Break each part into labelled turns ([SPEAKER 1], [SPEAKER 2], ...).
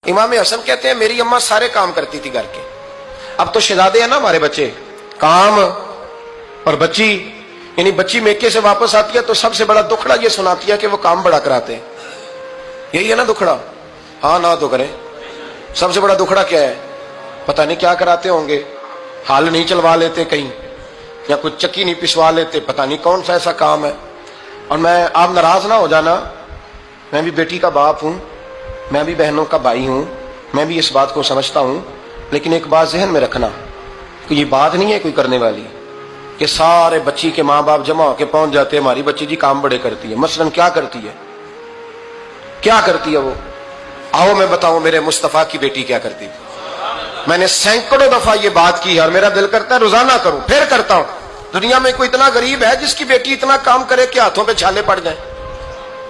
[SPEAKER 1] امام حسن کہتے ہیں میری اماں سارے کام کرتی تھی گھر کے. اب تو شہزادے ہیں نا ہمارے بچے, کام اور بچی, یعنی بچی میکے سے واپس آتی ہے تو سب سے بڑا دکھڑا یہ سناتی ہے کہ وہ کام بڑا کراتے ہیں. یہی ہے نا دکھڑا؟ ہاں نہ تو کریں. سب سے بڑا دکھڑا کیا ہے؟ پتہ نہیں کیا کراتے ہوں گے, ہال نہیں چلوا لیتے کہیں, یا کچھ چکی نہیں پسوا لیتے, پتہ نہیں کون سا ایسا کام ہے. اور میں, آپ ناراض نہ ہو جانا, میں بھی بیٹی کا باپ ہوں, میں بھی بہنوں کا بھائی ہوں, میں بھی اس بات کو سمجھتا ہوں, لیکن ایک بات ذہن میں رکھنا کہ یہ بات نہیں ہے کوئی کرنے والی کہ سارے بچی کے ماں باپ جمع ہو کے پہنچ جاتے ہیں ہماری بچی جی کام بڑے کرتی ہے. مثلاً کیا کرتی ہے, کیا کرتی ہے وہ؟ آؤ میں بتاؤں میرے مصطفیٰ کی بیٹی کیا کرتی ہے. میں نے سینکڑوں دفعہ یہ بات کی اور میرا دل کرتا ہے روزانہ کروں, پھر کرتا ہوں. دنیا میں کوئی اتنا غریب ہے جس کی بیٹی اتنا کام کرے کہ ہاتھوں پہ چھالے پڑ جائیں؟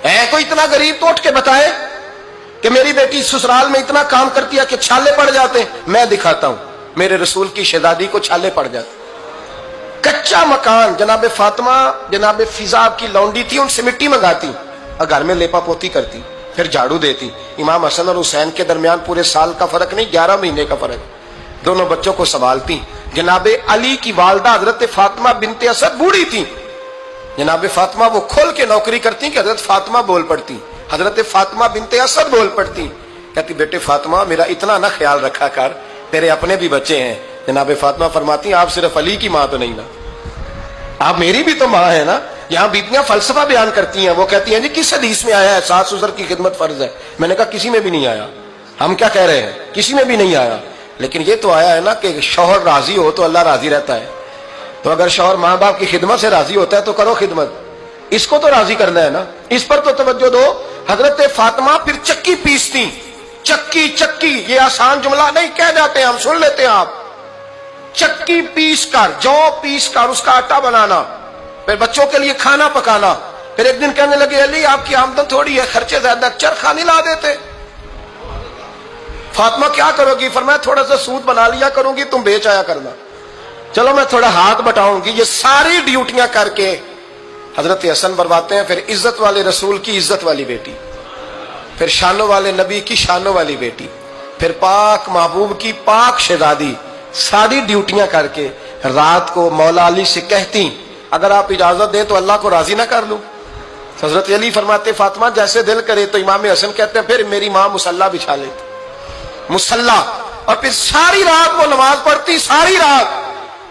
[SPEAKER 1] ہے کوئی اتنا غریب تو اٹھ کے بتائے کہ میری بیٹی سسرال میں اتنا کام کرتی ہے کہ چھالے پڑ جاتے ہیں. میں دکھاتا ہوں, میرے رسول کی شہزادی کو چھالے پڑ جاتے. کچا مکان, جناب فاطمہ جناب فضا کی لونڈی تھی, ان سے مٹی منگاتی اور گھر میں لیپا پوتی کرتی, پھر جھاڑو دیتی. امام حسن اور حسین کے درمیان پورے سال کا فرق نہیں, 11 مہینے کا فرق. دونوں بچوں کو سنبھالتی. جناب علی کی والدہ حضرت فاطمہ بنت اسد بوڑھی تھی, جناب فاطمہ وہ کھول کے نوکری کرتی کہ حضرت فاطمہ بول پڑتی, حضرت فاطمہ بنت اسد بول پڑتی. کہتی بیٹے فاطمہ میرا اتنا نہ خیال رکھا کر, تیرے اپنے بھی بچے ہیں. جناب فاطمہ فرماتی آپ صرف علی کی ماں تو نہیں نا, آپ میری بھی تو ماں ہے نا. یہاں بیٹیاں فلسفہ بیان کرتی ہیں, وہ کہتی ہیں جی کس حدیث میں آیا ہے ساس سسر کی خدمت فرض ہے؟ میں نے کہا کسی میں بھی نہیں آیا. ہم کیا کہہ رہے ہیں, کسی میں بھی نہیں آیا, لیکن یہ تو آیا ہے نا کہ شوہر راضی ہو تو اللہ راضی رہتا ہے. تو اگر شوہر ماں باپ کی خدمت سے راضی ہوتا ہے تو کرو خدمت, اس کو تو راضی کرنا ہے نا, اس پر تو توجہ دو. حضرت فاطمہ پھر چکی پیستی. چکی چکی یہ آسان جملہ نہیں کہہ جاتے ہیں, ہم سن لیتے ہیں آپ. چکی پیس کر, جو پیس کر اس کا آٹا بنانا, پھر بچوں کے لیے کھانا پکانا. پھر ایک دن کہنے لگے علی آپ کی آمدن تھوڑی ہے, خرچے زیادہ, چرخا نہیں لا دیتے. فاطمہ کیا کرو گی؟ فرمایا تھوڑا سا سود بنا لیا کروں گی, تم بیچ آیا کرنا. چلو میں تھوڑا ہاتھ بٹاؤں گی. یہ ساری ڈیوٹیاں کر کے حضرت حسن برواتے ہیں. پھر عزت والے رسول کی عزت والی بیٹی, پھر شانوں والے نبی کی شانوں والی بیٹی, پھر پاک محبوب کی پاک شہزادی, ساری ڈیوٹیاں کر کے رات کو مولا علی سے کہتی اگر آپ اجازت دیں تو اللہ کو راضی نہ کر لوں. حضرت علی فرماتے فاطمہ جیسے دل کرے. تو امام حسن کہتے ہیں پھر میری ماں مصلی بچھا لیتی, مصلی, اور پھر ساری رات وہ نماز پڑھتی, ساری رات.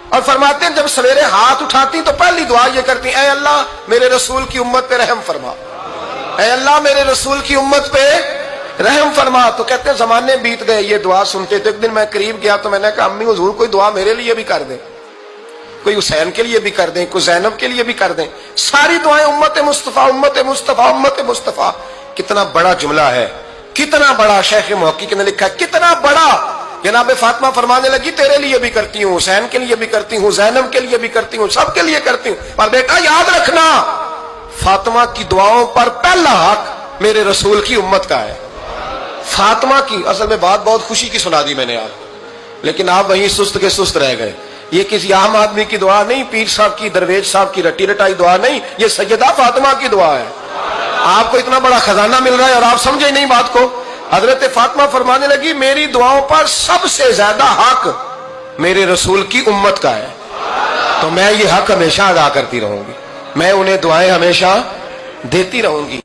[SPEAKER 1] اور فرماتے ہیں جب سویرے ہاتھ اٹھاتی تو پہلی دعا یہ کرتی اے اللہ میرے رسول کی امت پہ رحم فرما, اے اللہ میرے رسول کی امت پہ رحم فرما. تو کہتے ہیں زمانے بیت گئے یہ دعا سنتے. تو ایک دن میں قریب گیا تو میں نے کہا امی حضور کوئی دعا میرے لیے بھی کر دیں, کوئی حسین کے لیے بھی کر دیں, کوئی زینب کے لیے بھی کر دیں. ساری دعائیں امت مصطفیٰ امت مصطفیٰ امت مصطفیٰ. کتنا بڑا جملہ ہے, کتنا بڑا. شیخ محقق نے لکھا کتنا بڑا. جناب فاطمہ فرمانے لگی تیرے لیے بھی کرتی ہوں, حسین کے لیے بھی کرتی ہوں, زینب کے لیے بھی کرتی ہوں, سب کے لیے کرتی ہوں. پر بیٹا یاد رکھنا فاطمہ کی دعاؤں پر پہلا حق میرے رسول کی امت کا ہے. فاطمہ کی اصل میں بات بہت خوشی کی سنا دی میں نے آپ, لیکن آپ وہیں سست کے سست رہ گئے. یہ کسی عام آدمی کی دعا نہیں, پیر صاحب کی, درویش صاحب کی رٹی رٹائی دعا نہیں, یہ سیدہ فاطمہ کی دعا ہے. آپ کو اتنا بڑا خزانہ مل رہا ہے اور آپ سمجھے نہیں بات کو. حضرت فاطمہ فرمانے لگی میری دعاؤں پر سب سے زیادہ حق میرے رسول کی امت کا ہے, تو میں یہ حق ہمیشہ ادا کرتی رہوں گی, میں انہیں دعائیں ہمیشہ دیتی رہوں گی.